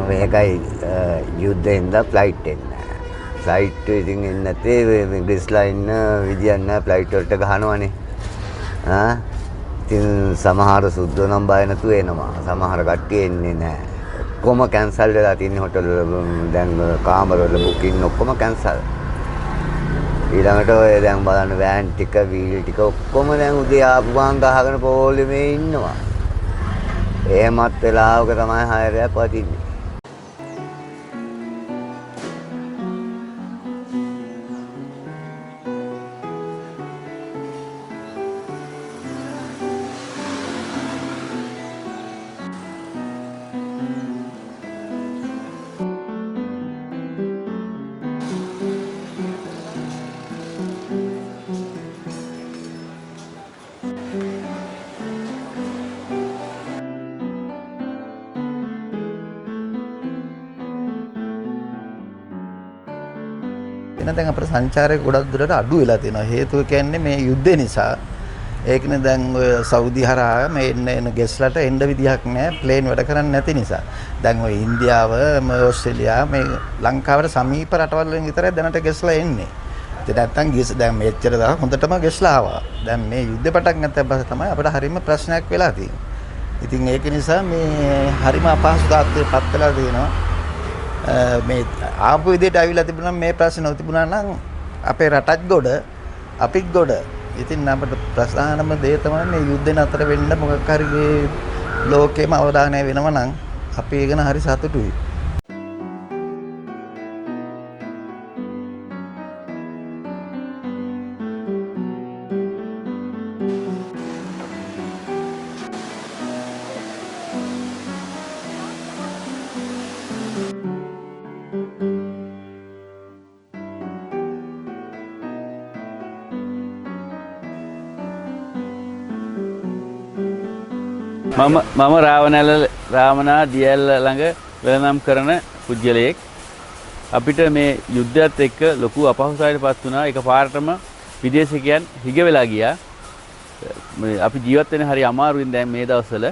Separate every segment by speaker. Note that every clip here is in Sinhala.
Speaker 1: මේකයි යුද්ධෙන්ද ෆ්ලයිට් එන්න. ෆ්ලයිට් ඉතින් එන්නේ නැතේ ග්‍රීස්ලා ඉන්න විදියක් නැහැ ෆ්ලයිට් වලට ගහනවනේ. ඉතින් සමහර සුද්ධෝ නම් බය නැතුව එනවා. සමහර කට්ටිය එන්නේ නැහැ. ඔක්කොම කැන්සල් වෙලා තියෙන හොටෙල් දැන් කාමර වල බුකින් ඔක්කොම කැන්සල්. ඊළඟට ඔය දැන් බලන්න වෑන් ටික වීල් ටික ඔක්කොම දැන් උදේ ආපු ගමන් ගහගෙන පොලිමේ ඉන්නවා. එහෙමත් වෙලාවක තමයි හයරයක් වටින්නේ.
Speaker 2: දැන් අපේ සංචාරය ගොඩක් දුරට අඩු වෙලා තියෙනවා. හේතුව කියන්නේ මේ යුද්ධය නිසා. ඒකනේ දැන් ඔය සෞදි හරහා මේ එන ගෙස්ලට එන්න විදිහක් නැහැ. ප්ලේන් වැඩ කරන්නේ නැති නිසා. දැන් ඔය ඉන්දියාව, ඕස්ට්‍රේලියා, මේ ලංකාවට සමීප රටවල් වලින් විතරයි දැනට ගෙස්ලා එන්නේ. ඉතින් නැත්තම් දැන් මෙච්චර දා හොඳටම ගෙස්ලා ආවා. දැන් මේ යුද්ධ පටන් ගත්තට පස්සේ තමයි අපිට හරියම ප්‍රශ්නයක් වෙලා තියෙන්නේ. ඉතින් ඒක නිසා මේ හරිම අපහසුතාවයකට පත් වෙලා තියෙනවා. මේ ආපු විදිහට අවිලා තිබුණා මේ ප්‍රශ්න නොතිබුණා නම් අපේ රටත් ගොඩ අපිත් ගොඩ. ඉතින් අපිට ප්‍රධානම දේ තමයි මේ යුද්ධ නතර වෙන්න මොකක් හරි මේ ලෝකෙම අවධානය වෙනවා නම් අපි ඒක ගැන හරි සතුටුයි.
Speaker 3: මම රාවණා දියැල්ල ළඟ වෙළඳම් කරන පුද්ගලයෙක්. අපිට මේ යුද්ධයත් එක්ක ලොකු අපහසුතාවයකටපත් වුණා. එකපාරටම විදේශිකයන් හිග වෙලා ගියා. අපි ජීවත් වෙන්නේ හරි අමාරුවෙන් දැන් මේ දවස්වල.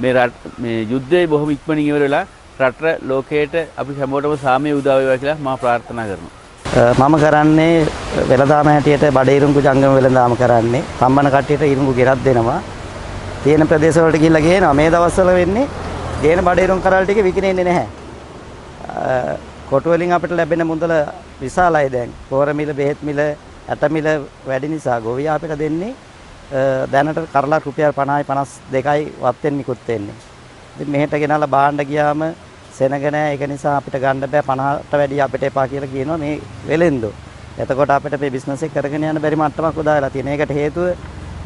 Speaker 3: මේ යුද්ධය බොහොම ඉක්මනින් ඉවර වෙලා රට ලෝකයට අපි හැමෝටම සාමය උදා වේවා කියලා මම ප්‍රාර්ථනා කරනවා.
Speaker 4: මම කරන්නේ වෙළඳාම හැටියට බඩ ඉරුංගු ජංගම වෙළඳාම කරන්නේ. සම්බන කට්ටියට ඉරුංගු ගෙරක් දෙනවා. තියෙන ප්‍රදේශ වලට ගිහිල්ලා ගේනවා. මේ දවස්වල වෙන්නේ ගේන බඩේරුම් කරල් ටික විකිනෙන්නේ නැහැ. කොටු වලින් අපිට ලැබෙන මුදල විශාලයි දැන්. පෝර මිල, බෙහෙත් මිල, ඇට මිල වැඩි නිසා ගොවියා අපිට දෙන්නේ දැනට කරලා රුපියල් 50යි 52යි වත්තෙන් නිකුත් වෙන්නේ. ඉතින් මෙහෙට ගෙනල්ලා බාණ්ඩ ගියාම සෙනග නැහැ. ඒක නිසා අපිට ගන්න බෑ 50ට වැඩි අපිට එපා කියලා කියනවා මේ වෙලෙන්දෝ. එතකොට අපිට මේ බිස්නස් එක කරගෙන යන්න බැරි මට්ටමක් උදා වෙලා තියෙන. ඒකට හේතුව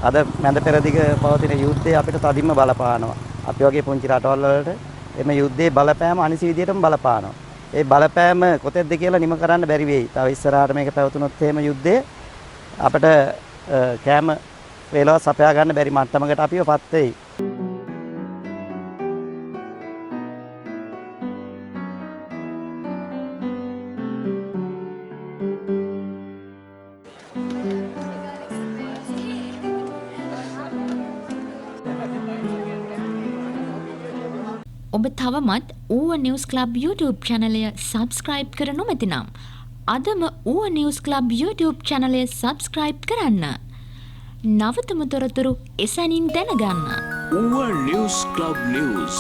Speaker 4: අද මැද පෙරදිග පවතින යුද්ධය අපිට තදින්ම බලපානවා. අපි වගේ පුංචි රටවල් වලට එම යුද්ධයේ බලපෑම අනිසි විදියටම බලපානවා. ඒ බලපෑම කොතෙක්ද කියලා නිම කරන්න බැරි වෙයි. තව ඉස්සරහට මේක පැවතුනොත් එහෙම යුද්ධය අපිට කෑම වේලාව සපයා ගන්න බැරි මට්ටමකට අපිවපත් වෙයි.
Speaker 5: ඔබ තවමත් ඌව නිවුස් ක්ලබ් YouTube channel එක subscribe කර නොමැතිනම් අදම ඌව නිවුස් ක්ලබ් YouTube channel එක subscribe කරන්න. නවතම තොරතුරු එසැනින් දැනගන්න.
Speaker 6: ඌව නිවුස් ක්ලබ් නිවුස්